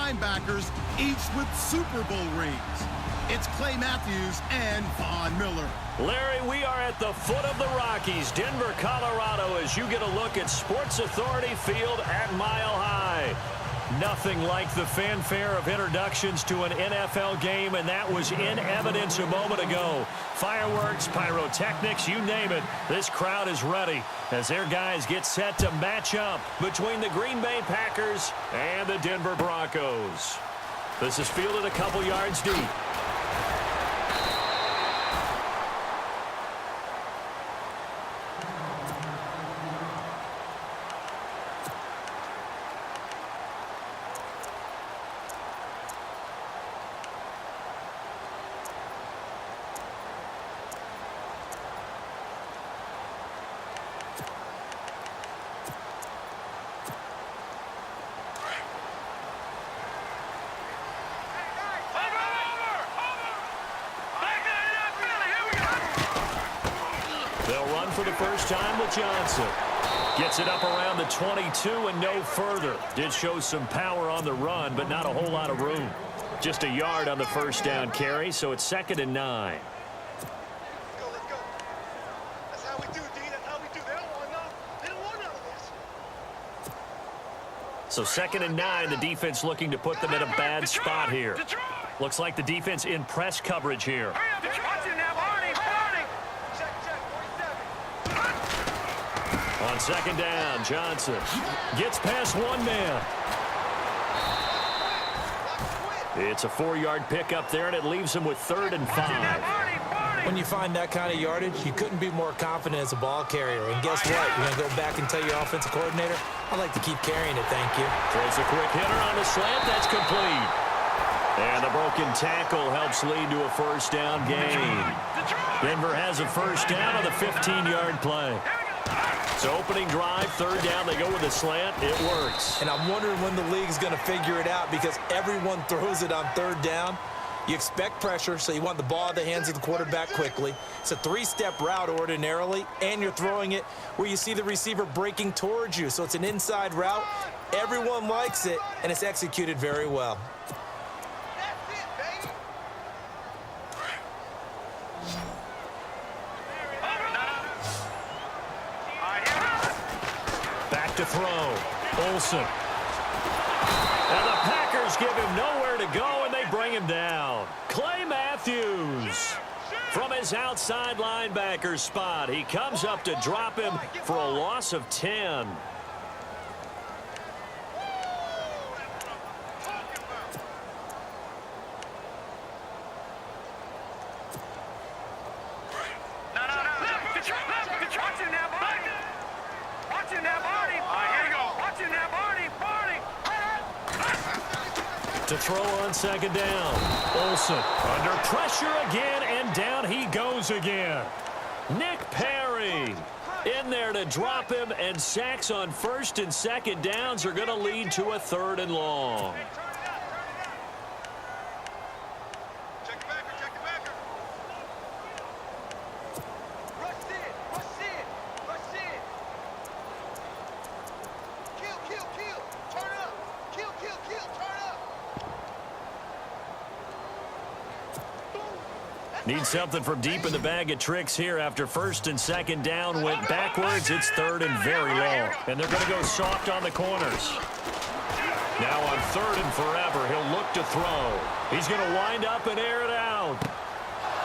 linebackers, each with Super Bowl rings. It's Clay Matthews and Von Miller. Larry, we are at the foot of the Rockies, Denver, Colorado, as you get a look at Sports Authority Field at Mile High. Nothing like the fanfare of introductions to an NFL game, and that was in evidence a moment ago. Fireworks, pyrotechnics, you name it. This crowd is ready as their guys get set to match up between the Green Bay Packers and the Denver Broncos. This is fielded a couple yards deep. For the first time with Johnson. Gets it up around the 22 and no further. Did show some power on the run, but not a whole lot of room. Just a yard on the first down carry, so it's 2nd and 9. Let's go. That's how we do, D. That's how we do. They don't want none of this. So 2nd and 9, the defense looking to put them in a bad spot here. Looks like the defense in press coverage here. On 2nd down, Johnson gets past one man. It's a 4-yard pickup there, and it leaves him with 3rd and 5. When you find that kind of yardage, you couldn't be more confident as a ball carrier. And guess what? You're going to go back and tell your offensive coordinator, I'd like to keep carrying it, thank you. Throws a quick hitter on the slant. That's complete. And the broken tackle helps lead to a first down gain. Denver has a first down on the 15-yard play. So opening drive, 3rd down, they go with a slant. It works. And I'm wondering when the league's going to figure it out because everyone throws it on 3rd down. You expect pressure, so you want the ball in the hands of the quarterback quickly. It's a 3-step route ordinarily, and you're throwing it where you see the receiver breaking towards you. So it's an inside route. Everyone likes it, and it's executed very well. To throw. Olsen. And the Packers give him nowhere to go, and they bring him down. Clay Matthews from his outside linebacker spot. He comes up to drop him for a loss of 10. To throw on 2nd down. Olsen under pressure again, and down he goes again. Nick Perry in there to drop him, and sacks on 1st and 2nd downs are going to lead to a 3rd and long. Need something from deep in the bag of tricks here after 1st and 2nd down went backwards. It's 3rd and very long. And they're going to go soft on the corners. Now on 3rd and forever, he'll look to throw. He's going to wind up and air it out.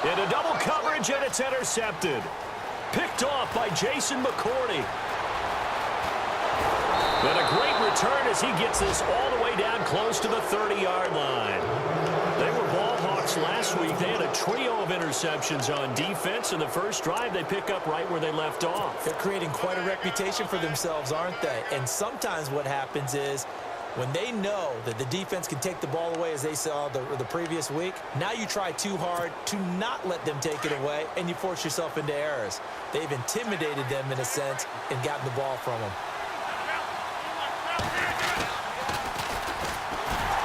Into double coverage, and it's intercepted. Picked off by Jason McCourty. But a great return as he gets this all the way down close to the 30-yard line. They were ball hawks last week. They had a trio of interceptions on defense. In the first drive, they pick up right where they left off. They're creating quite a reputation for themselves, aren't they? And sometimes what happens is when they know that the defense can take the ball away, as they saw the previous week, now you try too hard to not let them take it away, and you force yourself into errors. They've intimidated them in a sense and gotten the ball from them.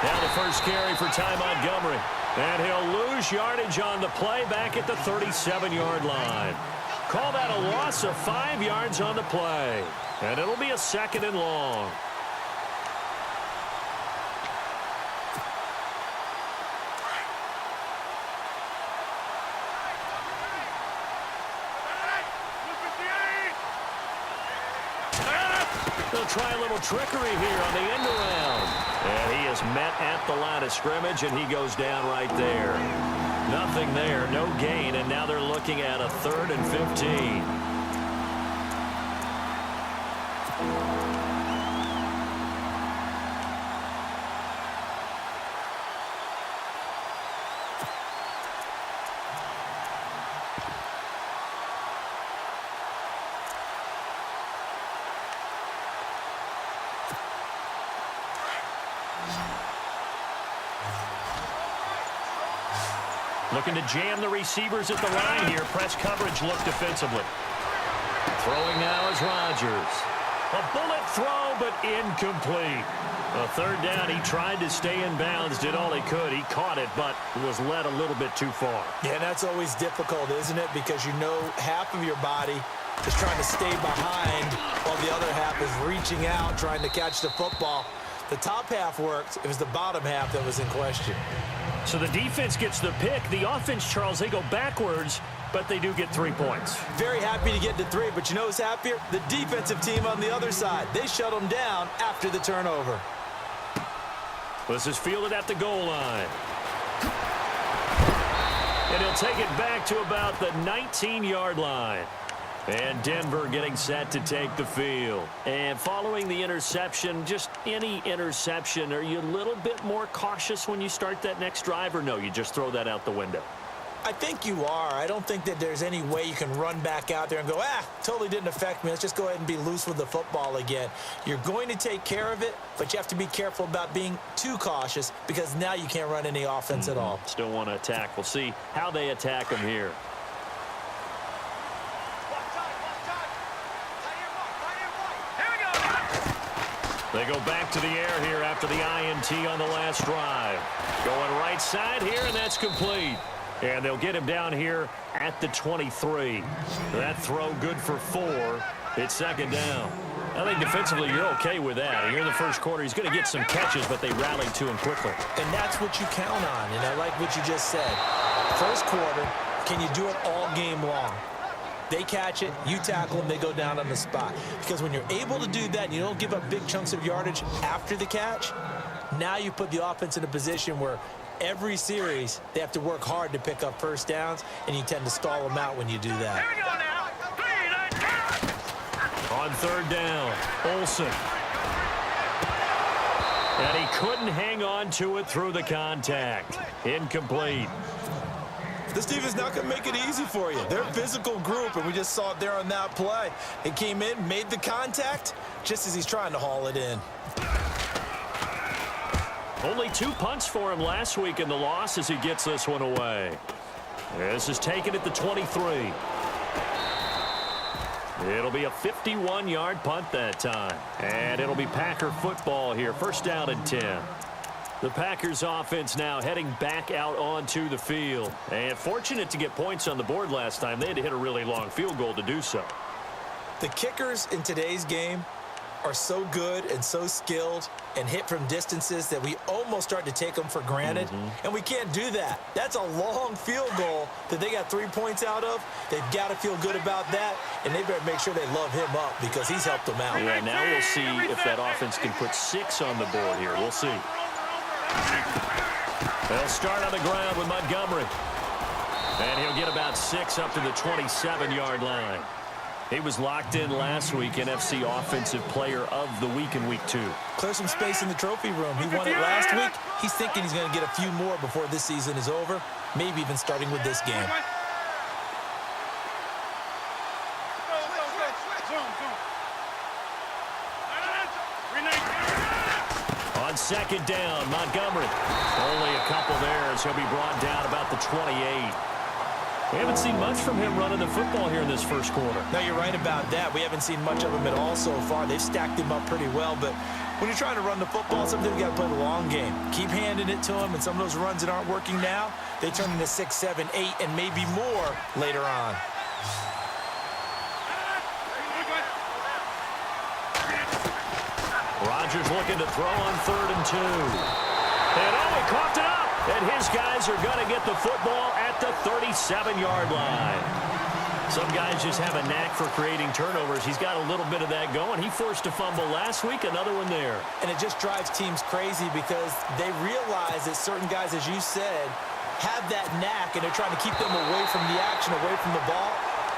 Now the first carry for Ty Montgomery. And he'll lose yardage on the play back at the 37-yard line. Call that a loss of 5 yards on the play. And it'll be a 2nd and long. they'll try a little trickery here on the end around. And he is met at the line of scrimmage, and he goes down right there. Nothing there, no gain, and now they're looking at a 3rd and 15. Looking to jam the receivers at the line here. Press coverage look defensively. Throwing now is Rodgers. A bullet throw, but incomplete. A 3rd down. He tried to stay in bounds, did all he could. He caught it, but was led a little bit too far. Yeah, that's always difficult, isn't it? Because you know half of your body is trying to stay behind while the other half is reaching out, trying to catch the football. The top half worked. It was the bottom half that was in question. So the defense gets the pick. The offense, Charles, they go backwards, but they do get 3 points. Very happy to get to 3, but you know who's happier? The defensive team on the other side. They shut them down after the turnover. This is fielded at the goal line. And he'll take it back to about the 19-yard line. And Denver getting set to take the field. And following the interception, just any interception, are you a little bit more cautious when you start that next drive, or no, you just throw that out the window? I think you are. I don't think that there's any way you can run back out there and go, totally didn't affect me. Let's just go ahead and be loose with the football again. You're going to take care of it, but you have to be careful about being too cautious because now you can't run any offense at all. Still want to attack. We'll see how they attack them here. They go back to the air here after the INT on the last drive. Going right side here, and that's complete. And they'll get him down here at the 23. That throw good for 4. It's 2nd down. I think defensively you're okay with that. Here in the first quarter, he's going to get some catches, but they rallied to him quickly. And that's what you count on, and I like what you just said. First quarter, can you do it all game long? They catch it, you tackle them, they go down on the spot. Because when you're able to do that and you don't give up big chunks of yardage after the catch, now you put the offense in a position where every series they have to work hard to pick up first downs, and you tend to stall them out when you do that. On 3rd down, Olsen. And he couldn't hang on to it through the contact. Incomplete. This team is not going to make it easy for you. They're a physical group, and we just saw it there on that play. He came in, made the contact, just as he's trying to haul it in. Only 2 punts for him last week in the loss as he gets this one away. This is taken at the 23. It'll be a 51-yard punt that time. And it'll be Packer football here. 1st down and 10. The Packers offense now heading back out onto the field. And fortunate to get points on the board last time. They had to hit a really long field goal to do so. The kickers in today's game are so good and so skilled and hit from distances that we almost start to take them for granted. And we can't do that. That's a long field goal that they got 3 points out of. They've got to feel good about that, and they better make sure they love him up because he's helped them out. Yeah, now we'll see if that offense can put 6 on the board here. We'll see. They'll start on the ground with Montgomery. And he'll get about 6 up to the 27-yard line. He was locked in last week, NFC Offensive Player of the Week in Week 2. Clear some space in the trophy room. He won it last week. He's thinking he's going to get a few more before this season is over, maybe even starting with this game. On 2nd down, Montgomery. Only a couple there as he'll be brought down about the 28. We haven't seen much from him running the football here in this first quarter. No, you're right about that. We haven't seen much of him at all so far. They've stacked him up pretty well, but when you're trying to run the football, sometimes you got to play the long game. Keep handing it to him, and some of those runs that aren't working now, they turn into 6, 7, 8, and maybe more later on. Rodgers looking to throw on 3rd and 2. And he coughed it up. And his guys are going to get the football at the 37-yard line. Some guys just have a knack for creating turnovers. He's got a little bit of that going. He forced a fumble last week, another one there. And it just drives teams crazy because they realize that certain guys, as you said, have that knack, and they're trying to keep them away from the action, away from the ball.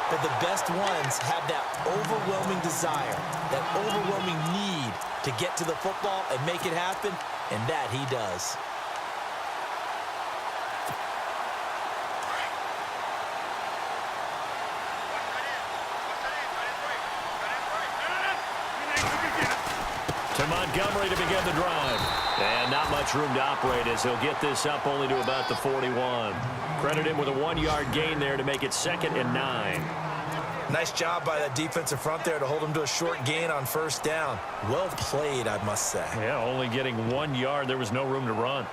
But the best ones have that overwhelming desire, that overwhelming need to get to the football and make it happen, and that he does. To Montgomery to begin the drive. And not much room to operate as he'll get this up only to about the 41. Credit him with a 1-yard gain there to make it 2nd and 9. Nice job by that defensive front there to hold him to a short gain on 1st down. Well played, I must say. Yeah, only getting 1 yard. There was no room to run.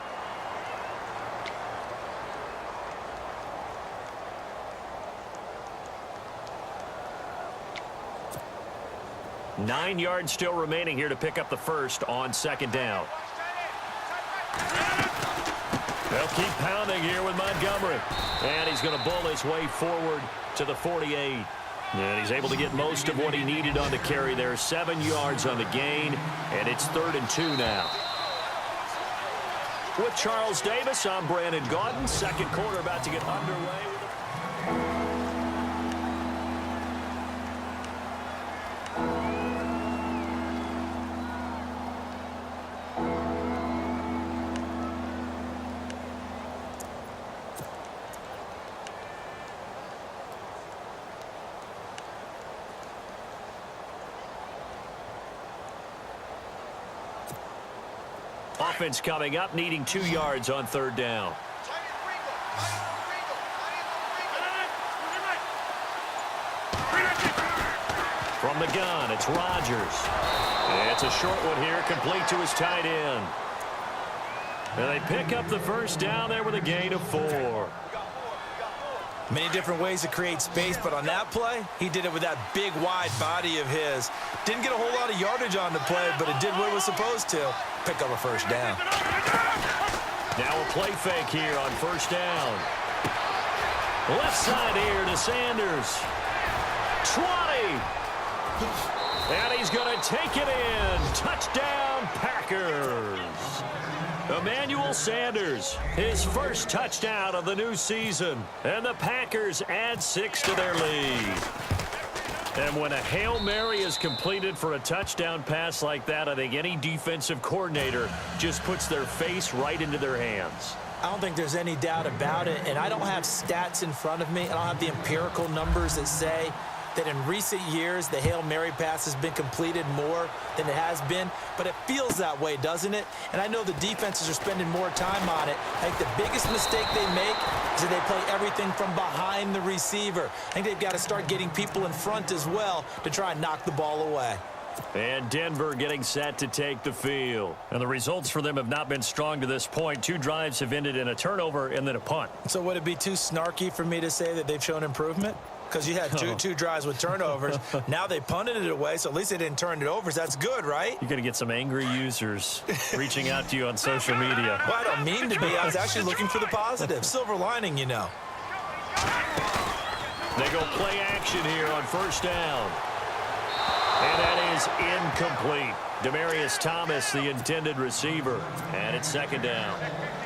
Nine yards still remaining here to pick up the first on 2nd down. They'll keep pounding here with Montgomery. And he's going to bull his way forward to the 48. And he's able to get most of what he needed on the carry there. 7 yards on the gain, and it's 3rd and 2 now. With Charles Davis, I'm Brandon Gaudin. Second quarter about to get underway. Offense coming up, needing 2 yards on 3rd down. From the gun, it's Rodgers. It's a short one here, complete to his tight end. And they pick up the first down there with a gain of 4. Many different ways to create space, but on that play, he did it with that big, wide body of his. Didn't get a whole lot of yardage on the play, but it did what it was supposed to. Pick up a first down. Now a play fake here on 1st down. Left side here to Sanders. 20. And he's going to take it in. Touchdown, Packers. Emmanuel Sanders, his first touchdown of the new season. And the Packers add 6 to their lead. And when a Hail Mary is completed for a touchdown pass like that, I think any defensive coordinator just puts their face right into their hands. I don't think there's any doubt about it, and I don't have stats in front of me. I don't have the empirical numbers that say that in recent years the Hail Mary pass has been completed more than it has been, but it feels that way, doesn't it? And I know the defenses are spending more time on it. I think the biggest mistake they make is that they play everything from behind the receiver. I think they've got to start getting people in front as well to try and knock the ball away. And Denver getting set to take the field. And the results for them have not been strong to this point. 2 drives have ended in a turnover and then a punt. So would it be too snarky for me to say that they've shown improvement? Because you had two drives with turnovers. Now they punted it away, so at least they didn't turn it over. So that's good, right? You're going to get some angry users reaching out to you on social media. Well, I don't mean to be. I was actually looking for the positive. Silver lining, you know. They go play action here on 1st down. And that is incomplete. Demaryius Thomas, the intended receiver. And it's 2nd down.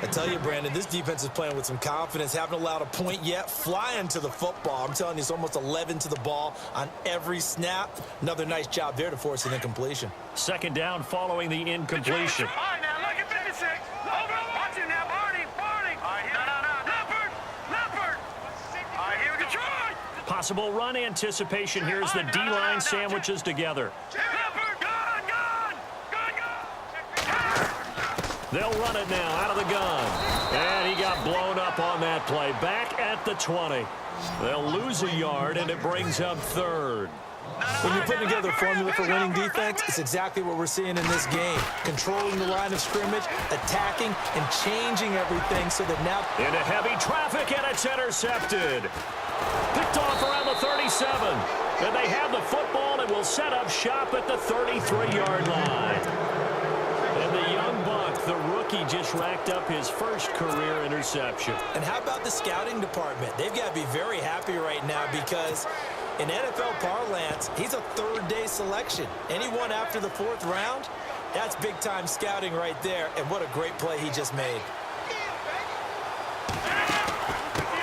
I tell you, Brandon, this defense is playing with some confidence. Haven't allowed a point yet. Flying to the football. I'm telling you, it's almost 11 to the ball on every snap. Another nice job there to force an incompletion. 2nd down following the incompletion. All right, now look at 56. Over. Watch it now, Barney. All right, no. Leopard. All right, here we go. Try. Possible run anticipation. Here's the D-line sandwiches together. Leopard, gun. They'll run it now out of the gun. And he got blown up on that play. Back at the 20. They'll lose a yard, and it brings up 3rd. When you're putting together a formula for winning defense, it's exactly what we're seeing in this game. Controlling the line of scrimmage, attacking, and changing everything so that now... Into heavy traffic, and it's intercepted. Picked off around the 37. And they have the football and will set up shop at the 33-yard line. And the young buck, the rookie, rookie just racked up his first career interception. And how about the scouting department? They've got to be very happy right now because in NFL parlance, he's a third-day selection. Anyone after the 4th round, that's big-time scouting right there. And what a great play he just made.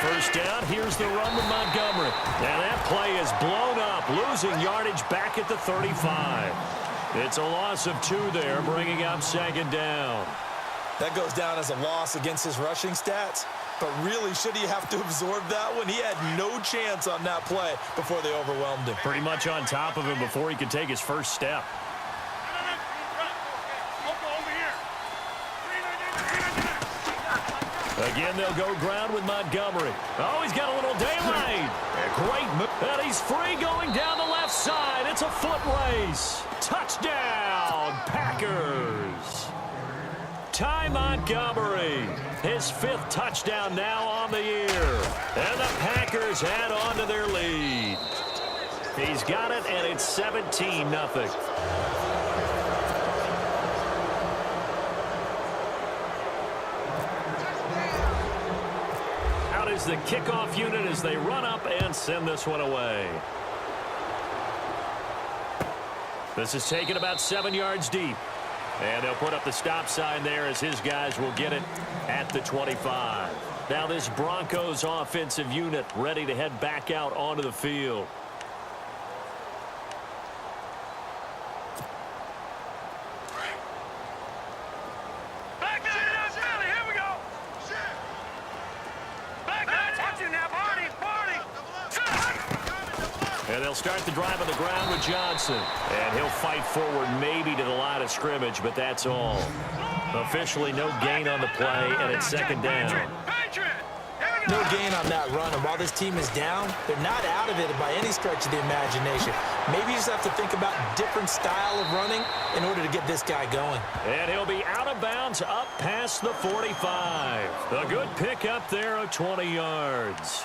First down, here's the run with Montgomery. And that play is blown up, losing yardage back at the 35. It's a loss of 2 there, bringing up 2nd down. That goes down as a loss against his rushing stats. But really, should he have to absorb that one? He had no chance on that play before they overwhelmed him. Pretty much on top of him before he could take his first step. Again, they'll go ground with Montgomery. Oh, he's got a little daylight. A great move. And he's free going down the left side. It's a foot race. Touchdown, Packers. Ty Montgomery, his 5th touchdown now on the year. And the Packers add on to their lead. He's got it, and it's 17-0. Is the kickoff unit as they run up and send this one away. This is taken about 7 yards deep. And they'll put up the stop sign there as his guys will get it at the 25. Now this Broncos offensive unit ready to head back out onto the field. And they'll start the drive on the ground with Johnson. And he'll fight forward maybe to the line of scrimmage, but that's all. Officially no gain on the play, and it's 2nd down. No gain on that run, and while this team is down, they're not out of it by any stretch of the imagination. Maybe you just have to think about different style of running in order to get this guy going. And he'll be out of bounds up past the 45. A good pickup there of 20 yards.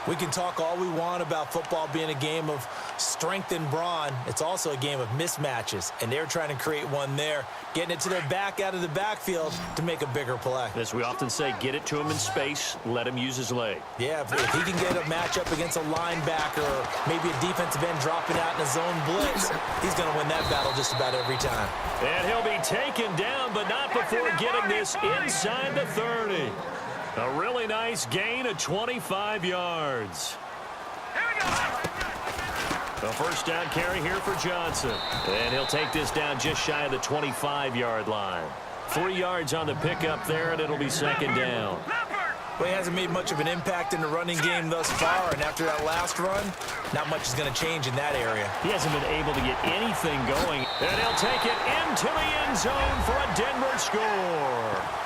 We can talk all we want about football being a game of strength and brawn. It's also a game of mismatches, and they're trying to create one there, getting it to their back out of the backfield to make a bigger play. As we often say, get it to him in space, let him use his leg. Yeah, if he can get a matchup against a linebacker or maybe a defensive end dropping out in a zone blitz, he's going to win that battle just about every time. And he'll be taken down, but not before getting this inside the 30. A really nice gain of 25 yards. The first down carry here for Johnson. And he'll take this down just shy of the 25-yard line. 3 yards on the pickup there, and it'll be 2nd down. Well, he hasn't made much of an impact in the running game thus far, and after that last run, not much is going to change in that area. He hasn't been able to get anything going. And he'll take it into the end zone for a Denver score.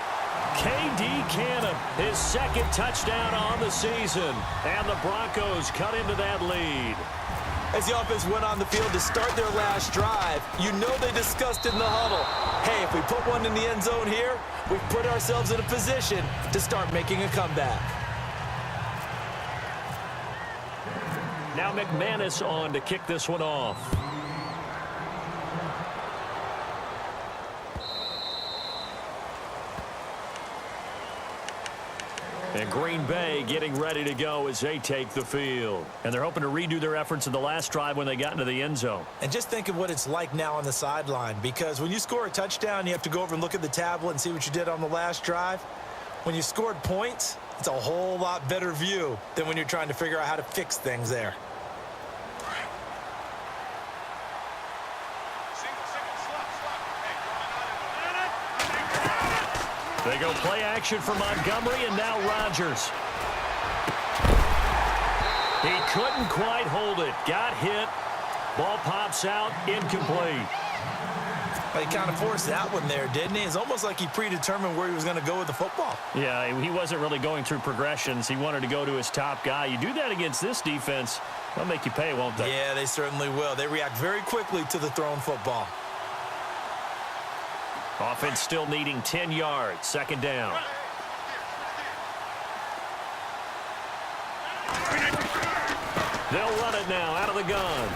K.D. Cannon, his 2nd touchdown on the season. And the Broncos cut into that lead. As the offense went on the field to start their last drive, you know they discussed in the huddle, hey, if we put one in the end zone here, we've put ourselves in a position to start making a comeback. Now McManus on to kick this one off. And Green Bay getting ready to go as they take the field. And they're hoping to redo their efforts in the last drive when they got into the end zone. And just think of what it's like now on the sideline, because when you score a touchdown, you have to go over and look at the tablet and see what you did on the last drive. When you scored points, it's a whole lot better view than when you're trying to figure out how to fix things there. They go play action for Montgomery, and now Rodgers. He couldn't quite hold it. Got hit. Ball pops out. Incomplete. He kind of forced that one there, didn't he? It's almost like he predetermined where he was going to go with the football. Yeah, he wasn't really going through progressions. He wanted to go to his top guy. You do that against this defense, they'll make you pay, won't they? Yeah, they certainly will. They react very quickly to the thrown football. Offense still needing 10 yards. 2nd down. They'll run it now out of the gun.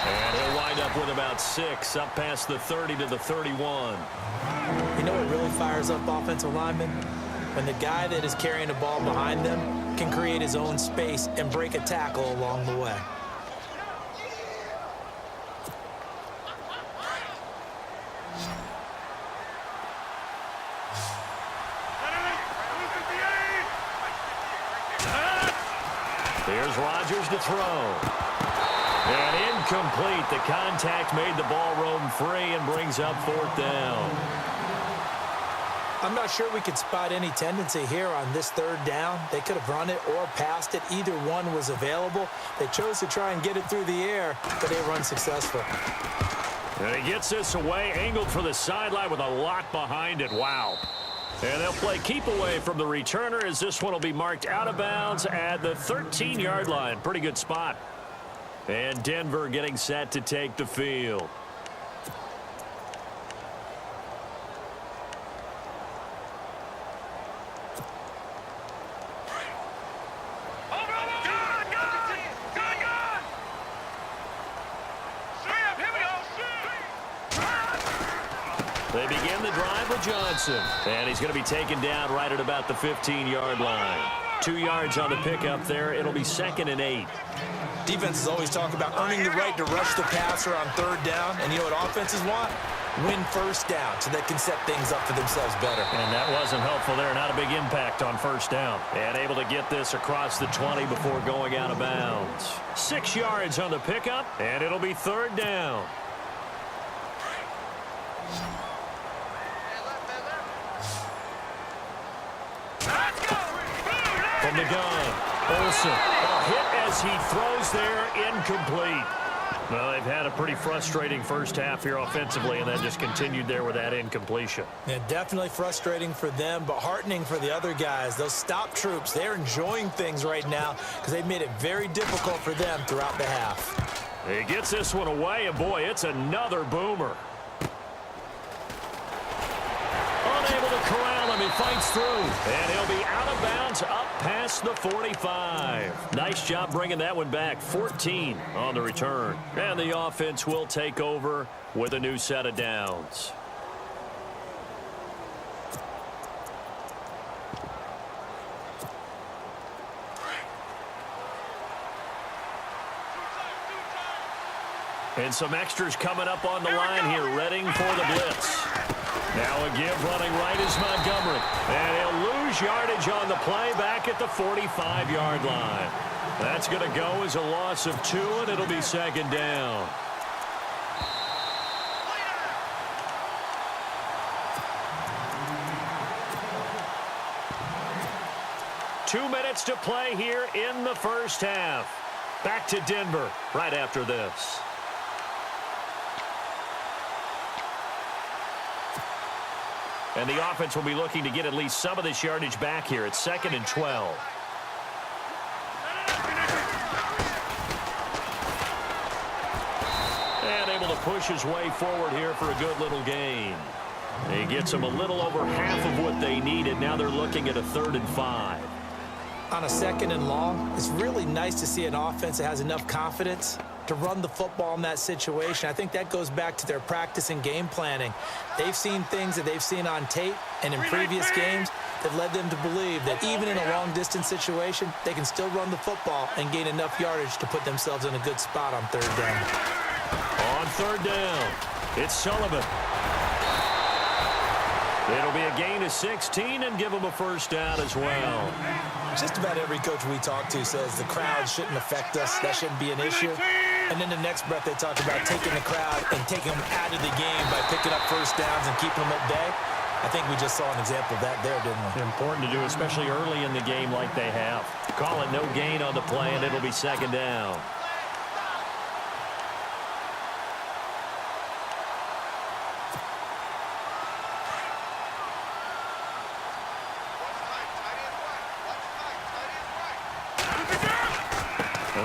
And he'll wind up up with about 6, up past the 30 to the 31. You know what really fires up offensive linemen? When the guy that is carrying the ball behind them can create his own space and break a tackle along the way. Here's Rodgers to throw. And incomplete. The contact made the ball roam free and brings up 4th down. I'm not sure we could spot any tendency here on this 3rd down. They could have run it or passed it. Either one was available. They chose to try and get it through the air, but they were unsuccessful. And he gets this away, angled for the sideline with a lot behind it. Wow. And they'll play keep away from the returner as this one will be marked out of bounds at the 13-yard line. Pretty good spot. And Denver getting set to take the field. They begin the drive with Johnson. And he's going to be taken down right at about the 15-yard line. 2 yards on the pickup there. It'll be 2nd and 8. Defenses always talk about earning the right to rush the passer on 3rd down. And you know what offenses want? Win 1st down so they can set things up for themselves better. And that wasn't helpful there. Not a big impact on 1st down. And able to get this across the 20 before going out of bounds. 6 yards on the pickup, and it'll be 3rd down. From the gun, Olsen. A hit as he throws there, incomplete. Well, they've had a pretty frustrating first half here offensively, and then just continued there with that incompletion. Yeah, definitely frustrating for them, but heartening for the other guys. Those stop troops, they're enjoying things right now because they've made it very difficult for them throughout the half. He gets this one away, and boy, it's another boomer. Unable to corral him, he fights through, and he'll be out of bounds up past the 45. Nice job bringing that one back. 14 on the return. And the offense will take over with a new set of downs. And some extras coming up on the line here, readying for the blitz. Now a give running right is Montgomery. And he'll lose yardage on the play back at the 45-yard line. That's going to go as a loss of 2, and it'll be 2nd down. Two minutes to play here in the first half. Back to Denver right after this. And the offense will be looking to get at least some of this yardage back here. It's 2nd and 12. And able to push his way forward here for a good little gain. He gets them a little over half of what they needed. Now they're looking at a 3rd and 5. On a 2nd and long, it's really nice to see an offense that has enough confidence to run the football in that situation. I think that goes back to their practice and game planning. They've seen things that they've seen on tape and in previous games that led them to believe that even in a long-distance situation, they can still run the football and gain enough yardage to put themselves in a good spot on 3rd down. On 3rd down, it's Sullivan. It'll be a gain of 16 and give them a 1st down as well. Just about every coach we talk to says the crowd shouldn't affect us. That shouldn't be an issue. And then the next breath they talk about taking the crowd and taking them out of the game by picking up 1st downs and keeping them at bay. I think we just saw an example of that there, didn't we? Important to do, especially early in the game like they have. Call it no gain on the play, and it'll be 2nd down.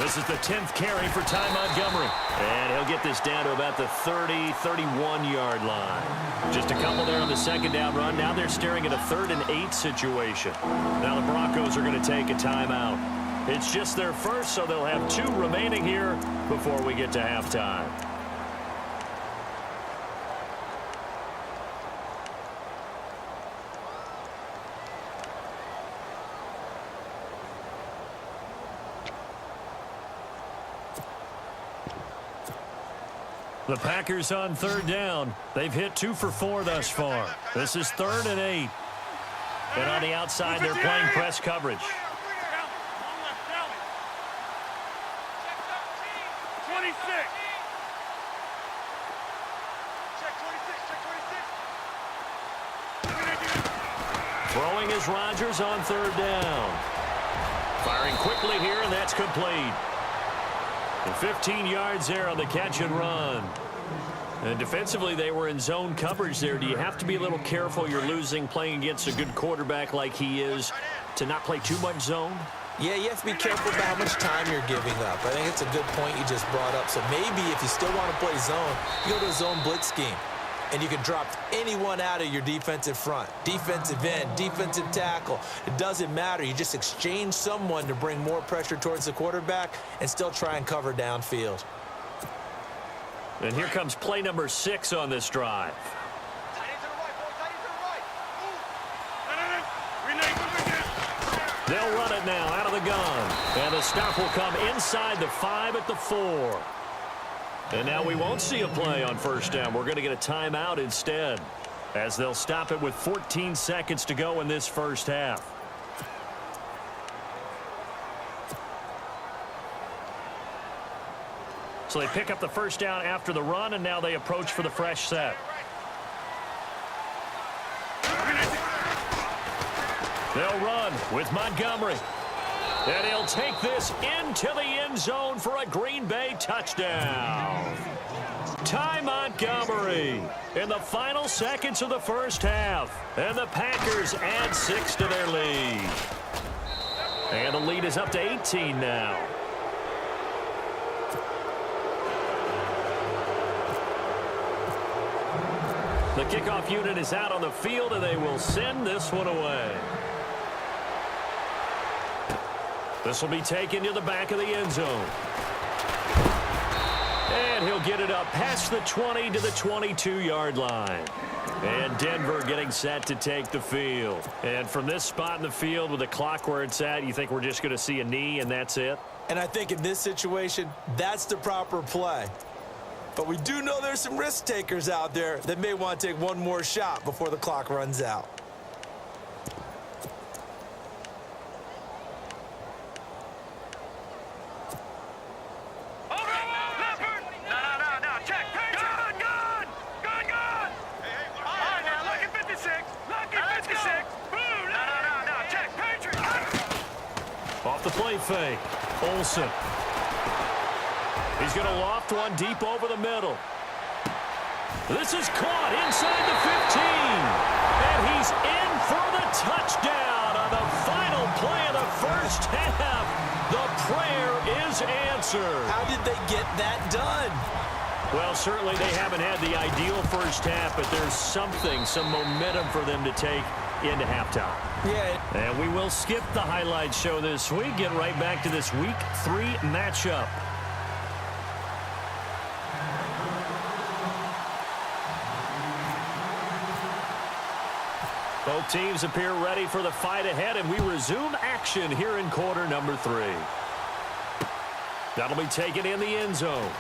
This is the 10th carry for Ty Montgomery. And he'll get this down to about the 30, 31-yard line. Just a couple there on the 2nd down run. Now they're staring at a 3rd and 8 situation. Now the Broncos are going to take a timeout. It's just their first, so they'll have 2 remaining here before we get to halftime. The Packers on third down. They've hit 2 for 4 thus far. This is 3rd and 8. And on the outside, they're playing press coverage. 26. Throwing is Rodgers on third down. Firing quickly here, and that's complete. And 15 yards there on the catch and run. And defensively, they were in zone coverage there. Do you have to be a little careful? You're losing playing against a good quarterback like he is to not play too much zone? Yeah, you have to be careful about how much time you're giving up. I think it's a good point you just brought up. So maybe if you still want to play zone, you go to a zone blitz scheme. And you can drop anyone out of your defensive front. Defensive end, defensive tackle. It doesn't matter. You just exchange someone to bring more pressure towards the quarterback and still try and cover downfield. And here comes play number 6 on this drive. They'll run it now out of the gun. And the stop will come inside the 5 at the 4. And now we won't see a play on first down. We're going to get a timeout instead, as they'll stop it with 14 seconds to go in this first half. So they pick up the first down after the run, and now they approach for the fresh set. They'll run with Montgomery. And he'll take this into the end zone for a Green Bay touchdown. Ty Montgomery in the final seconds of the first half. And the Packers add 6 to their lead. And the lead is up to 18 now. The kickoff unit is out on the field, and they will send this one away. This will be taken to the back of the end zone. And he'll get it up past the 20 to the 22-yard line. And Denver getting set to take the field. And from this spot in the field with the clock where it's at, you think we're just going to see a knee and that's it? And I think in this situation, that's the proper play. But we do know there's some risk takers out there that may want to take one more shot before the clock runs out. Off the play fake. Olsen. He's going to loft one deep over the middle. This is caught inside the 15. And he's in for the touchdown on the final play of the first half. The prayer is answered. How did they get that done? Well, certainly they haven't had the ideal first half, but there's something, some momentum for them to take into halftime. Yeah. And we will skip the highlight show this week. Get right back to this Week 3 matchup. Both teams appear ready for the fight ahead, and we resume action here in quarter number 3. That'll be taken in the end zone.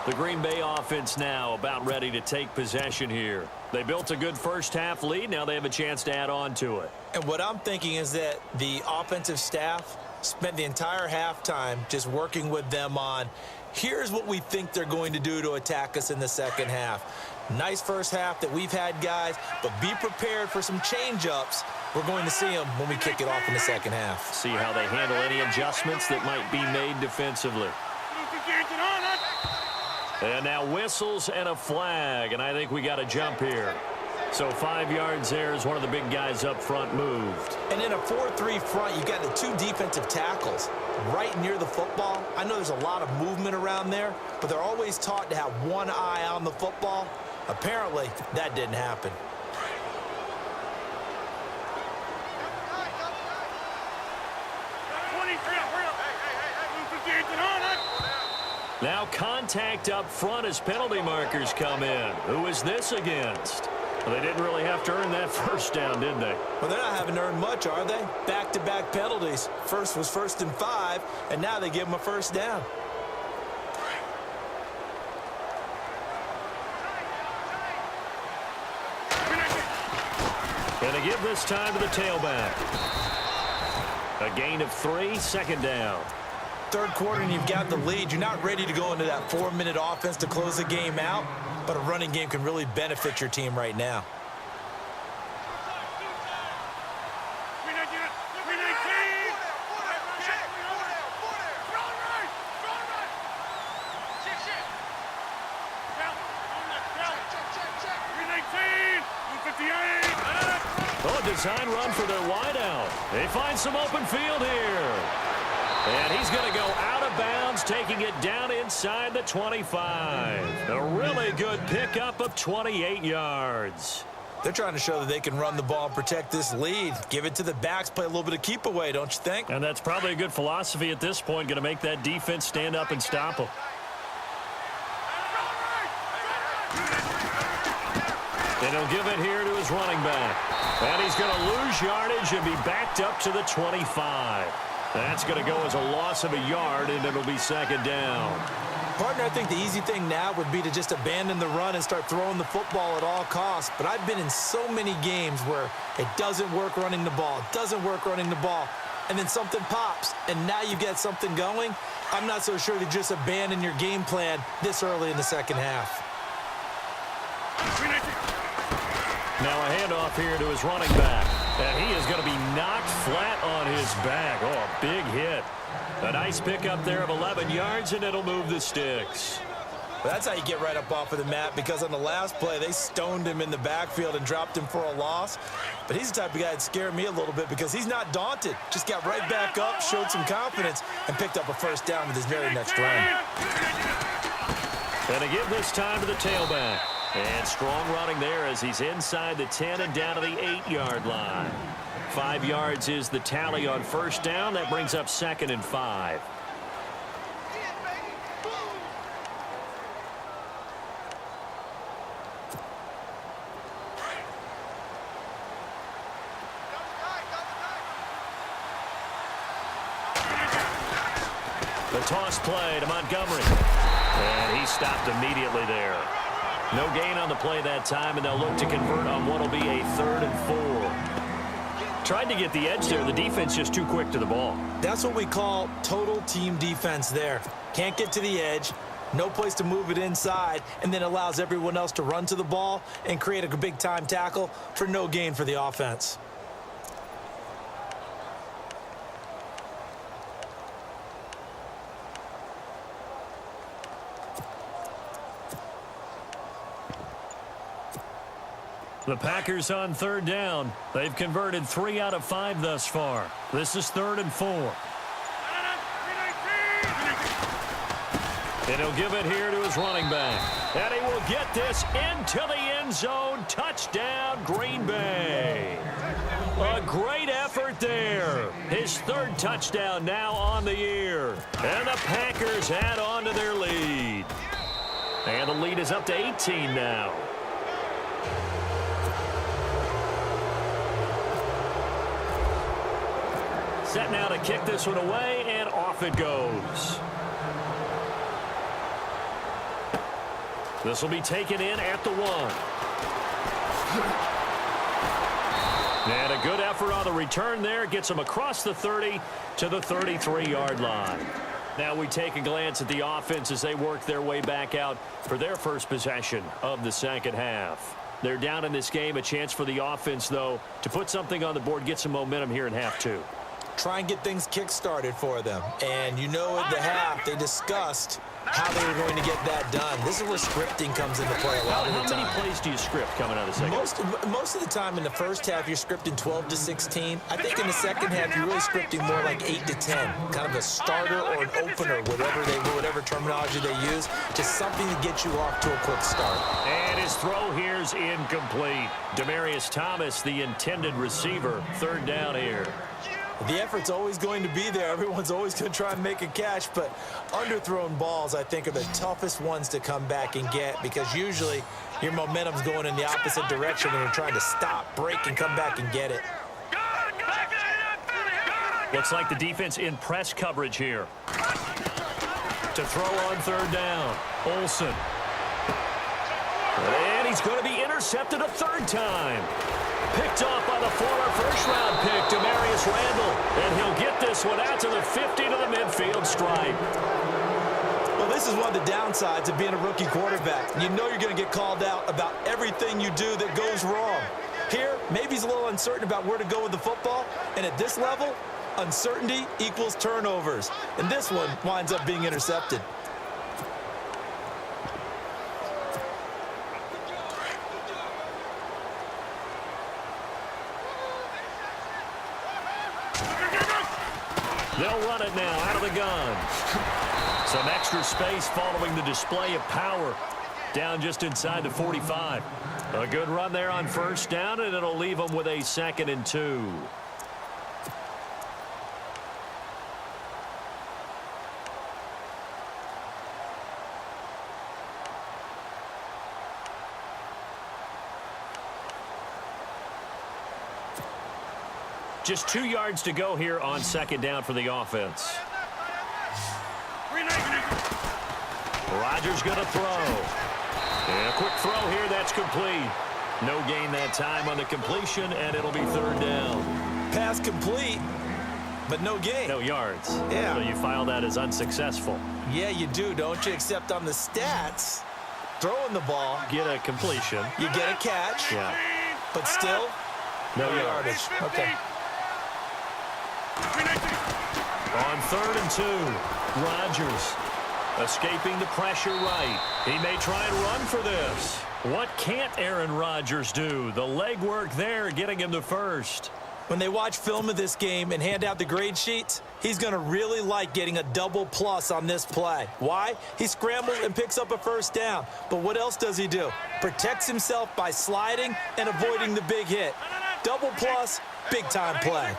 The Green Bay offense now about ready to take possession here. They built a good first half lead. Now they have a chance to add on to it. And what I'm thinking is that the offensive staff spent the entire halftime just working with them on, here's what we think they're going to do to attack us in the second half. Nice first half that we've had, guys, but be prepared for some change-ups. We're going to see them when we kick it off in the second half. See how they handle any adjustments that might be made defensively. And now whistles and a flag, and I think we got a jump here. So 5 yards there as one of the big guys up front moved. And in a 4-3 front, you've got the 2 defensive tackles right near the football. I know there's a lot of movement around there, but they're always taught to have one eye on the football. Apparently, that didn't happen. Now contact up front as penalty markers come in. Who is this against? Well, they didn't really have to earn that first down, did they? Well, they're not having to earn much, are they? Back-to-back penalties. First was 1st and 5, and now they give them a first down. Going to give this time to the tailback. A gain of 3, 2nd down. Third quarter and you've got the lead. You're not ready to go into that 4-minute offense to close the game out, but a running game can really benefit your team right now. Oh, design run for their wideout. They find some open field here. And he's going to go out of bounds, taking it down inside the 25. A really good pickup of 28 yards. They're trying to show that they can run the ball and protect this lead. Give it to the backs, play a little bit of keep away, don't you think? And that's probably a good philosophy at this point, going to make that defense stand up and stop them. And he'll give it here to his running back. And he's going to lose yardage and be backed up to the 25. That's going to go as a loss of a yard, and it'll be 2nd down. Partner, I think the easy thing now would be to just abandon the run and start throwing the football at all costs. But I've been in so many games where it doesn't work running the ball, and then something pops, and now you get something going. I'm not so sure to just abandon your game plan this early in the second half. Now a handoff here to his running back. And he is going to be knocked flat on his back. Oh, a big hit. A nice pickup there of 11 yards, and it'll move the sticks. Well, that's how you get right up off of the mat, because on the last play, they stoned him in the backfield and dropped him for a loss. But he's the type of guy that scared me a little bit because he's not daunted. Just got right back up, showed some confidence, and picked up a first down with his very next run. And to give this time to the tailback. And strong running there as he's inside the 10 and down to the 8-yard line. 5 yards is the tally on first down. That brings up 2nd and 5. The toss play to Montgomery. And he stopped immediately there. No gain on the play that time, and they'll look to convert on what will be a 3rd and 4. Tried to get the edge there. The defense just too quick to the ball. That's what we call total team defense there. Can't get to the edge, no place to move it inside, and then allows everyone else to run to the ball and create a big-time tackle for no gain for the offense. The Packers on 3rd down. They've converted 3 out of 5 thus far. This is 3rd and 4. And he'll give it here to his running back. And he will get this into the end zone. Touchdown, Green Bay. A great effort there. His 3rd touchdown now on the year. And the Packers add on to their lead. And the lead is up to 18 now. Set now to kick this one away, and off it goes. This will be taken in at the 1. And a good effort on the return there. Gets them across the 30 to the 33-yard line. Now we take a glance at the offense as they work their way back out for their first possession of the second half. They're down in this game. A chance for the offense, though, to put something on the board, get some momentum here in half 2. Try and get things kick-started for them. And you know at the half, they discussed how they were going to get that done. This is where scripting comes into play a lot of the time. How many plays do you script coming out of the second? Most of the time in the first half, you're scripting 12 to 16. I think in the second half, you're really scripting more like 8 to 10. Kind of a starter or an opener, whatever terminology they use. Just something to get you off to a quick start. And his throw here's incomplete. Demaryius Thomas, the intended receiver. 3rd down here. The effort's always going to be there. Everyone's always going to try and make a catch, but underthrown balls, I think, are the toughest ones to come back and get because usually your momentum's going in the opposite direction and you're trying to stop, break, and come back and get it. Looks like the defense in press coverage here. To throw on third down, Olsen. And he's going to be intercepted a third time. Picked off by the former first-round pick, Demarius Randall. And he'll get this one out to the 50 to the midfield stripe. Well, this is one of the downsides of being a rookie quarterback. You know you're going to get called out about everything you do that goes wrong. Here, maybe he's a little uncertain about where to go with the football. And at this level, uncertainty equals turnovers. And this one winds up being intercepted. They'll run it now out of the gun. Some extra space following the display of power. Down just inside the 45. A good run there on first down, and it'll leave them with a 2nd and 2. Just 2 yards to go here on 2nd down for the offense. Rodgers going to throw. And a quick throw here, that's complete. No gain that time on the completion, and it'll be 3rd down. Pass complete, but no gain. No yards. Yeah. So you file that as unsuccessful. Yeah, you do, don't you? Except on the stats, throwing the ball, Get a completion. you get a catch, Yeah. but still, No yardage. Okay. On 3rd and 2, Rodgers escaping the pressure right. He may try and run for this. What can't Aaron Rodgers do? The legwork there getting him the first. When they watch film of this game and hand out the grade sheets, he's going to really like getting a double plus on this play. Why? He scrambles and picks up a first down. But what else does he do? Protects himself by sliding and avoiding the big hit. Double plus, big-time play.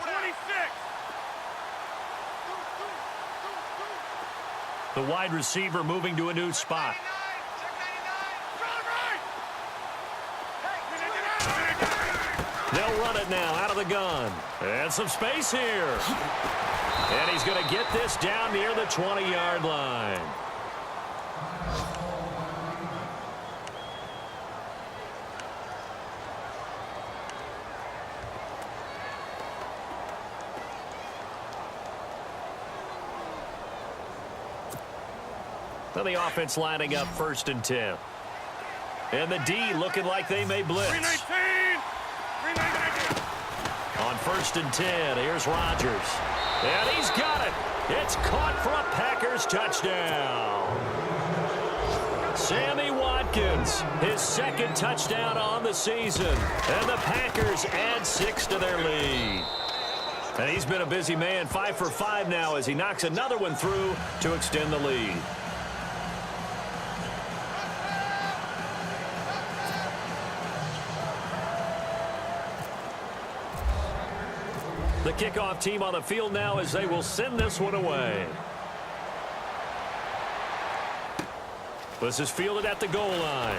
The wide receiver moving to a new spot. They'll run it now out of the gun. And some space here. And he's going to get this down near the 20-yard line. Now the offense lining up 1st and 10. And the D looking like they may blitz. On 1st and 10, here's Rodgers. And he's got it. It's caught for a Packers touchdown. Sammy Watkins, his 2nd touchdown on the season. And the Packers add 6 to their lead. And he's been a busy man, 5 for 5 now as he knocks another one through to extend the lead. The kickoff team on the field now as they will send this one away. This is fielded at the goal line.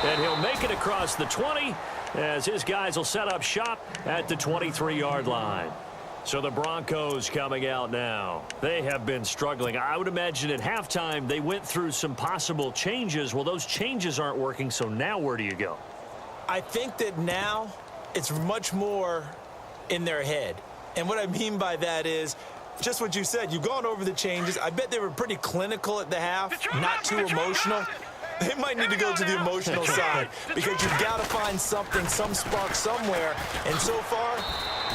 And he'll make it across the 20 as his guys will set up shop at the 23-yard line. So the Broncos coming out now. They have been struggling. I would imagine at halftime they went through some possible changes. Well, those changes aren't working, so now where do you go? I think that now it's much more in their head. And what I mean by that is just what you said. You've gone over the changes. I bet they were pretty clinical at the half, not too emotional. They might need to go to the emotional side because you've got to find something, some spark somewhere. And so far,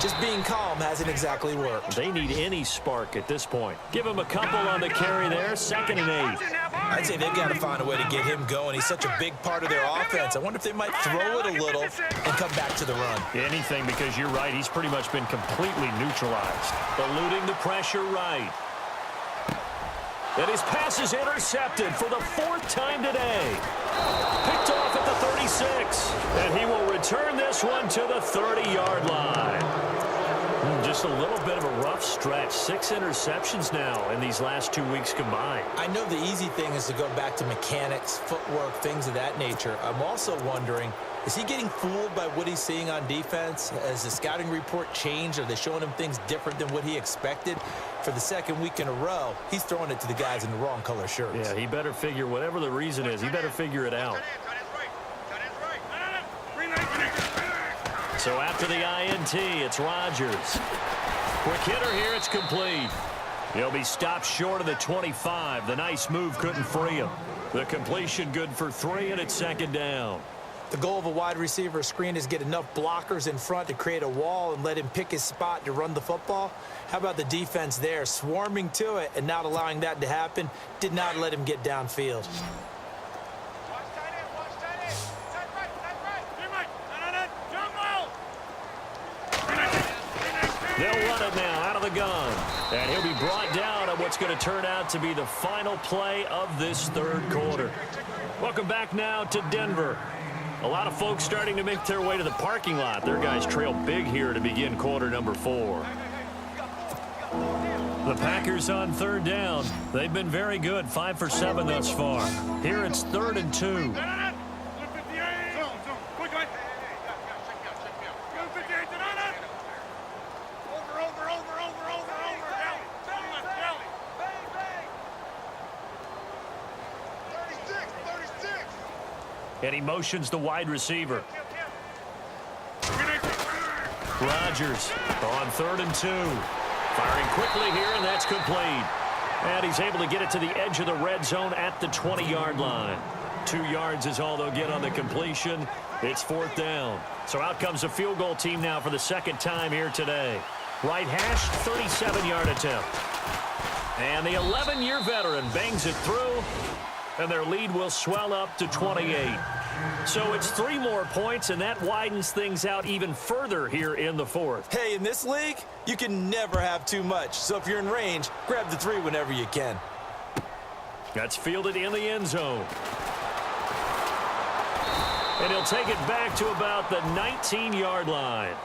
just being calm hasn't exactly worked. They need any spark at this point. Give him a couple on the carry there, 2nd and 8. I'd say they've got to find a way to get him going. He's such a big part of their offense. I wonder if they might throw it a little and come back to the run. Anything, because you're right. He's pretty much been completely neutralized. Eluding the pressure right. And his pass is intercepted for the 4th time today. Picked off at the 36. And he will return this one to the 30-yard line. Just a little bit of a rough stretch. 6 interceptions now in these last 2 weeks combined. I know the easy thing is to go back to mechanics, footwork, things of that nature. I'm also wondering, is he getting fooled by what he's seeing on defense? Has the scouting report changed? Are they showing him things different than what he expected? For the 2nd week in a row, he's throwing it to the guys in the wrong color shirts. Yeah, he better figure, whatever the reason is, he better figure it out. So after the INT, it's Rodgers. Quick hitter here, it's complete. He'll be stopped short of the 25. The nice move couldn't free him. The completion good for 3, and it's 2nd down. The goal of a wide receiver screen is get enough blockers in front to create a wall and let him pick his spot to run the football. How about the defense there, swarming to it and not allowing that to happen? Did not let him get downfield. They'll run it now out of the gun. And he'll be brought down on what's going to turn out to be the final play of this 3rd quarter. Welcome back now to Denver. A lot of folks starting to make their way to the parking lot. Their guys trail big here to begin quarter number 4. The Packers on 3rd down. They've been very good, 5 for 7 thus far. Here it's 3rd and 2. And he motions the wide receiver. Rodgers on 3rd and 2. Firing quickly here, and that's complete. And he's able to get it to the edge of the red zone at the 20-yard line. 2 yards is all they'll get on the completion. It's 4th down. So out comes the field goal team now for the 2nd time here today. Right hash, 37-yard attempt. And the 11-year veteran bangs it through. And their lead will swell up to 28. So it's 3 more points, and that widens things out even further here in the 4th. Hey, in this league, you can never have too much. So if you're in range, grab the 3 whenever you can. That's fielded in the end zone. And he'll take it back to about the 19-yard line.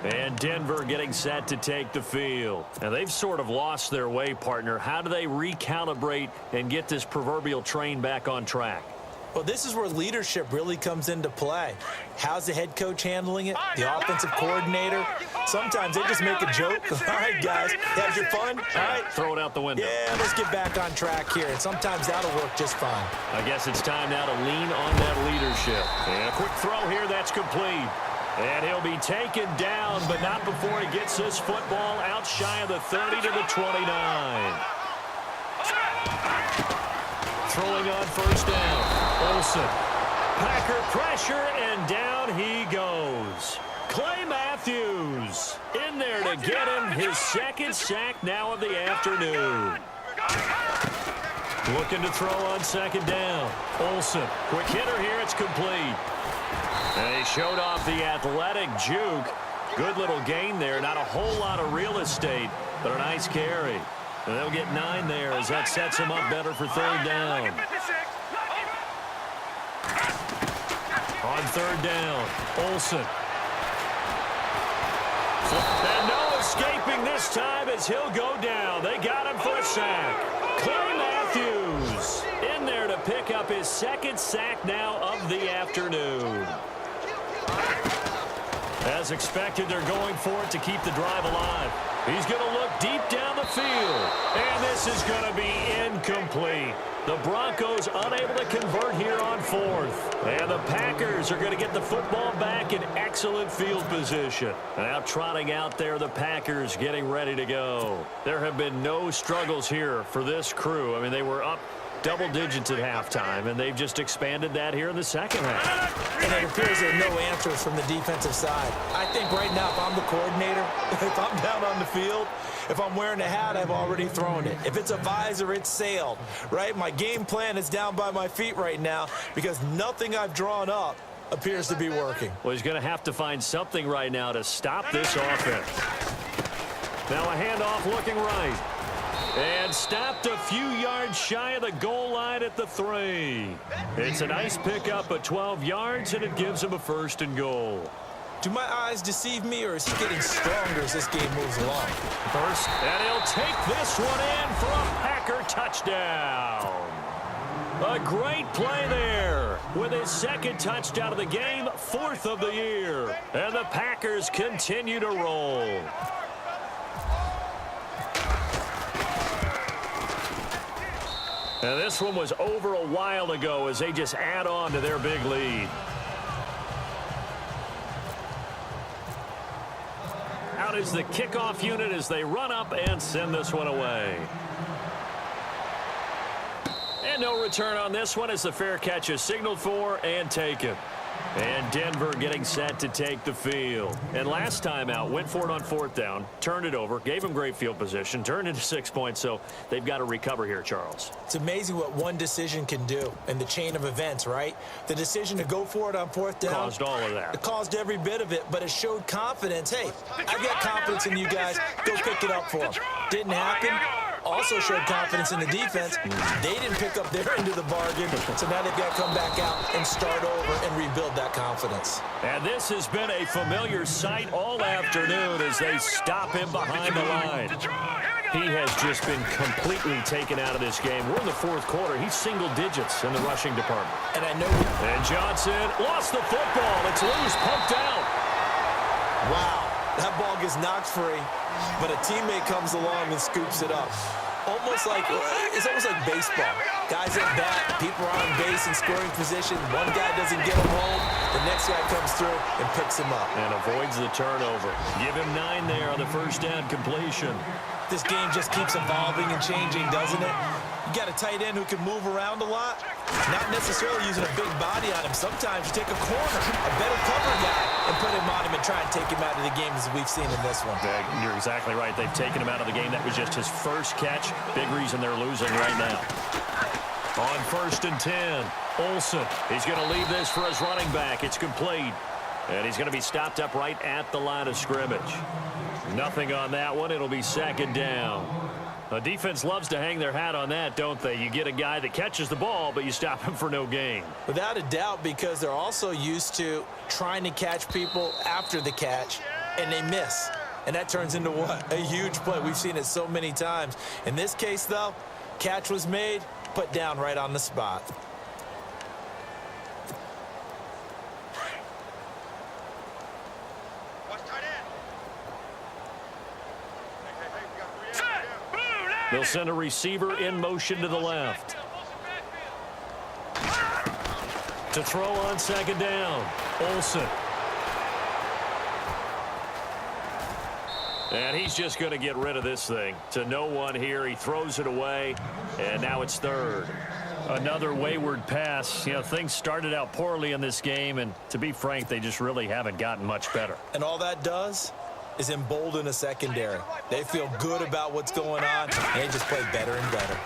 And Denver getting set to take the field. Now, they've sort of lost their way, partner. How do they recalibrate and get this proverbial train back on track? Well, this is where leadership really comes into play. How's the head coach handling it? The offensive coordinator? Sometimes they just make a joke. All right, guys, have your fun? All right. Throw it out the window. Yeah, let's get back on track here. And sometimes that'll work just fine. I guess it's time now to lean on that leadership. And a quick throw here, that's complete. And he'll be taken down, but not before he gets this football out shy of the 30 to the 29. Throwing on 1st down. Olsen. Packer pressure, and down he goes. Clay Matthews in there to get him his 2nd sack now of the afternoon. Looking to throw on 2nd down. Olsen. Quick hitter here, it's complete. And he showed off the athletic juke. Good little gain there. Not a whole lot of real estate, but a nice carry. And they'll get 9 there as that sets him up better for 3rd down. On 3rd down, Olsen. And no escaping this time as he'll go down. They got him for a sack. Clay Matthews in there to pick up his 2nd sack now of the afternoon. As expected, they're going for it to keep the drive alive. He's going to look deep down the field. And this is going to be incomplete. The Broncos unable to convert here on 4th. And the Packers are going to get the football back in excellent field position. Now trotting out there, the Packers getting ready to go. There have been no struggles here for this crew. I mean, they were up double digits at halftime, and they've just expanded that here in the 2nd half. And it appears there are no answers from the defensive side. I think right now, if I'm the coordinator, if I'm down on the field, if I'm wearing a hat, I've already thrown it. If it's a visor, it's sailed, right? My game plan is down by my feet right now because nothing I've drawn up appears to be working. Well, he's going to have to find something right now to stop this offense. Now a handoff looking right. And stopped a few yards shy of the goal line at the 3. It's a nice pickup of 12 yards, and it gives him a 1st and goal. Do my eyes deceive me, or is he getting stronger as this game moves along? First, and he'll take this one in for a Packer touchdown. A great play there with his 2nd touchdown of the game, 4th of the year. And the Packers continue to roll. And this one was over a while ago as they just add on to their big lead. Out is the kickoff unit as they run up and send this one away. And no return on this one as the fair catch is signaled for and taken. And Denver getting set to take the field. And last time out, went for it on 4th down, turned it over, gave him great field position, turned into 6 points, so they've got to recover here, Charles. It's amazing what one decision can do in the chain of events, right? The decision to go for it on 4th down. Caused all of that. It caused every bit of it, but it showed confidence. Hey, I got confidence in you guys. Go pick it up for them. Didn't happen. Also showed confidence in the defense. They didn't pick up their end of the bargain, so now they've got to come back out and start over and rebuild that confidence. And this has been a familiar sight all afternoon as they stop him behind the line. He has just been completely taken out of this game. We're in the 4th quarter. He's single digits in the rushing department. And I know. And Johnson lost the football. It's loose, pumped out. Wow, that ball gets knocked free, but a teammate comes along and scoops it up. It's almost like baseball. Guys at bat, people are on base in scoring position. One guy doesn't get him home. The next guy comes through and picks him up. And avoids the turnover. Give him 9 there on the 1st down completion. This game just keeps evolving and changing, doesn't it? You got a tight end who can move around a lot. Not necessarily using a big body on him. Sometimes you take a corner, a better cover guy, and put him on him and try and take him out of the game as we've seen in this one. You're exactly right. They've taken him out of the game. That was just his 1st catch. Big reason they're losing right now. On 1st and 10, Olsen. He's going to leave this for his running back. It's complete. And he's going to be stopped up right at the line of scrimmage. Nothing on that one. It'll be 2nd down. The defense loves to hang their hat on that, don't they? You get a guy that catches the ball, but you stop him for no gain. Without a doubt, because they're also used to trying to catch people after the catch, and they miss. And that turns into what? A huge play. We've seen it so many times. In this case, though, catch was made, put down right on the spot. They'll send a receiver in motion to the left. To throw on 2nd down, Olsen. And he's just going to get rid of this thing. To no one here. He throws it away, and now it's 3rd. Another wayward pass. You know, things started out poorly in this game, and to be frank, they just really haven't gotten much better. And all that does is embolden a secondary. They feel good about what's going on, and they just play better and better.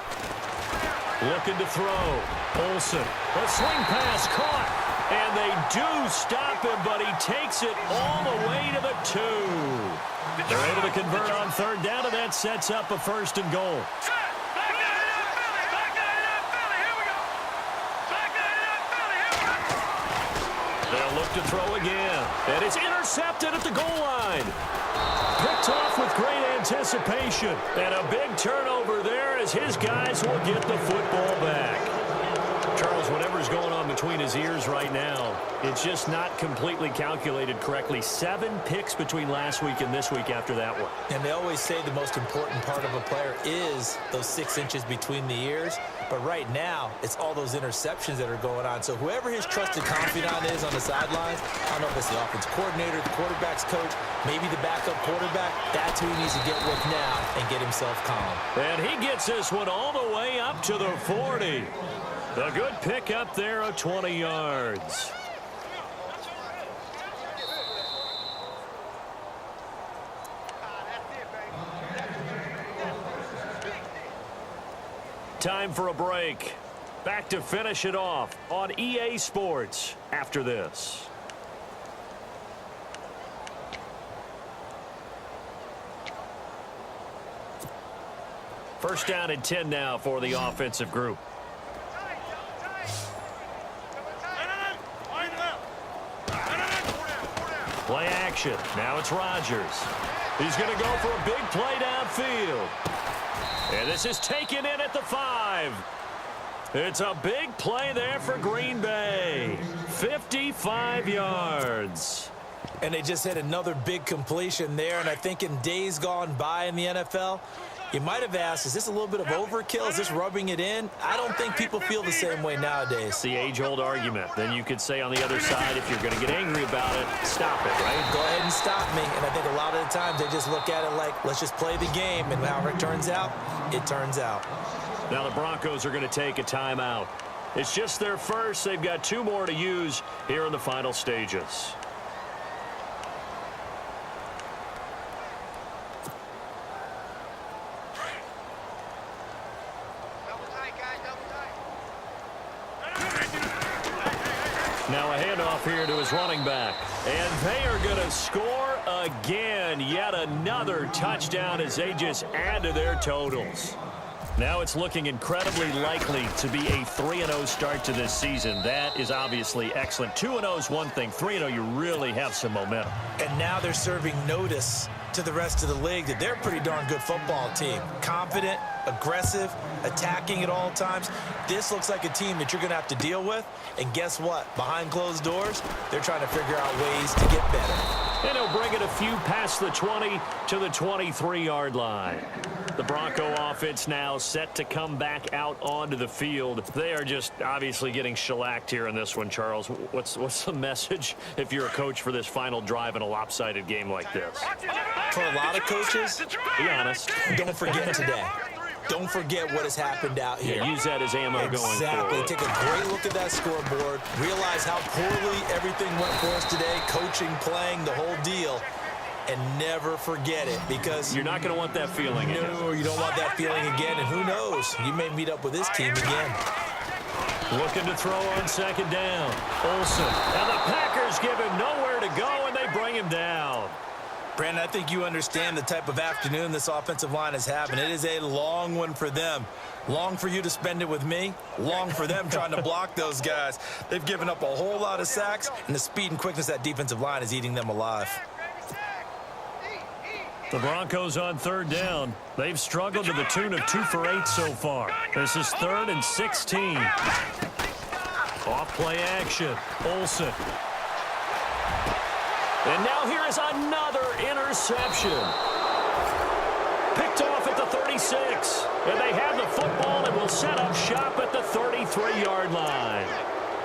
Looking to throw. Olsen. A swing pass caught. And they do stop him, but he takes it all the way to the 2. They're able to convert on 3rd down, and that sets up a 1st and goal. They'll look to throw again. And it's intercepted at the goal line. Picked off with great anticipation. And a big turnover there as his guys will get the football back. Charles, whatever's going on between his ears right now, it's just not completely calculated correctly. 7 picks between last week and this week after that one. And they always say the most important part of a player is those 6 inches between the ears. But right now, it's all those interceptions that are going on. So whoever his trusted confidant is on the sidelines, I don't know if it's the offense coordinator, the quarterback's coach, maybe the backup quarterback, that's who he needs to get with now and get himself calm. And he gets this one all the way up to the 40. A good pick up there of 20 yards. Time for a break. Back to finish it off on EA Sports after this. First down and 10 now for the offensive group. Play action. Now it's Rodgers. He's going to go for a big play downfield. And this is taken in at the 5. It's a big play there for Green Bay. 55 yards. And they just hit another big completion there. And I think in days gone by in the NFL, you might have asked, is this a little bit of overkill? Is this rubbing it in? I don't think people feel the same way nowadays. It's the age-old argument. Then you could say on the other side, if you're going to get angry about it, stop it, right? Go ahead and stop me. And I think a lot of the times they just look at it like, let's just play the game. And however it turns out, it turns out. Now the Broncos are going to take a timeout. It's just their first. They've got 2 more to use here in the final stages. Now a handoff here to his running back. And they are going to score again. Yet another touchdown as they just add to their totals. Now it's looking incredibly likely to be a 3-0 start to this season. That is obviously excellent. 2-0 is one thing. 3-0, you really have some momentum. And now they're serving notice to the rest of the league that they're a pretty darn good football team. Confident, aggressive, attacking at all times. This looks like a team that you're going to have to deal with. And guess what? Behind closed doors, they're trying to figure out ways to get better. And he'll bring it a few past the 20 to the 23-yard line. The Bronco offense now set to come back out onto the field. They are just obviously getting shellacked here in this one, Charles. What's the message if you're a coach for this final drive in a lopsided game like this? For a lot of coaches, be honest, don't forget today. Don't forget what has happened out here. Yeah, use that as ammo going forward. Exactly. Take a great look at that scoreboard. Realize how poorly everything went for us today. Coaching, playing, the whole deal. And never forget it, because you're not going to want that feeling again. No, you don't want that feeling again. And who knows? You may meet up with this team again. Looking to throw on second down. Olsen. And the Packers give him nowhere to go, and they bring him down. Brandon, I think you understand the type of afternoon this offensive line is having. It is a long one for them. Long for you to spend it with me. Long for them trying to block those guys. They've given up a whole lot of sacks, and the speed and quickness of that defensive line is eating them alive. The Broncos on third down. They've struggled to the tune of 2 for 8 so far. This is 3rd and 16. Off play action. Olsen. And now here is another interception. Picked off at the 36. And they have the football and will set up shop at the 33-yard line.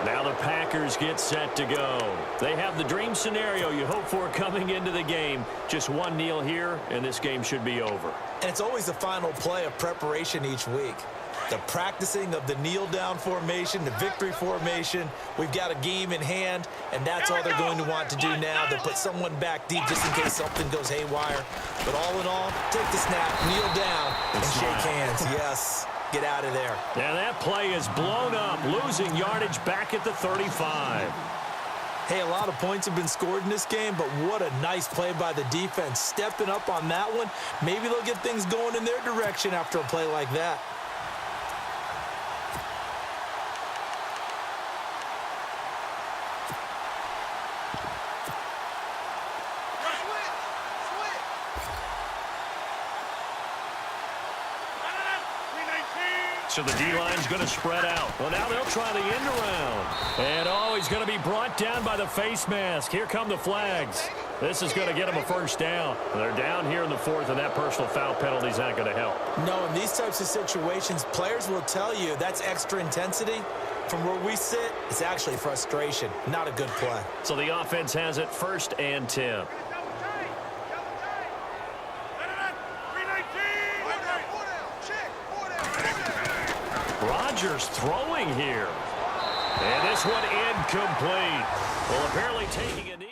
Now the Packers get set to go. They have the dream scenario you hope for coming into the game. Just one kneel here, and this game should be over. And it's always the final play of preparation each week. The practicing of the kneel-down formation, the victory formation. We've got a game in hand, and that's all they're going to want to do now. They'll put someone back deep just in case something goes haywire. But all in all, take the snap, kneel down, and shake hands. Yes. Get out of there. And that play is blown up, losing yardage back at the 35. Hey, a lot of points have been scored in this game, but what a nice play by the defense. Stepping up on that one. Maybe they'll get things going in their direction after a play like that. So the D-line's going to spread out. Well, now they'll try the end around. And, oh, he's going to be brought down by the face mask. Here come the flags. This is going to get them a first down. They're down here in the 4th, and that personal foul penalty is not going to help. No, in these types of situations, players will tell you that's extra intensity. From where we sit, it's actually frustration. Not a good play. So the offense has it 1st and 10. Rodgers throwing here. And this one incomplete. Well, apparently taking a knee.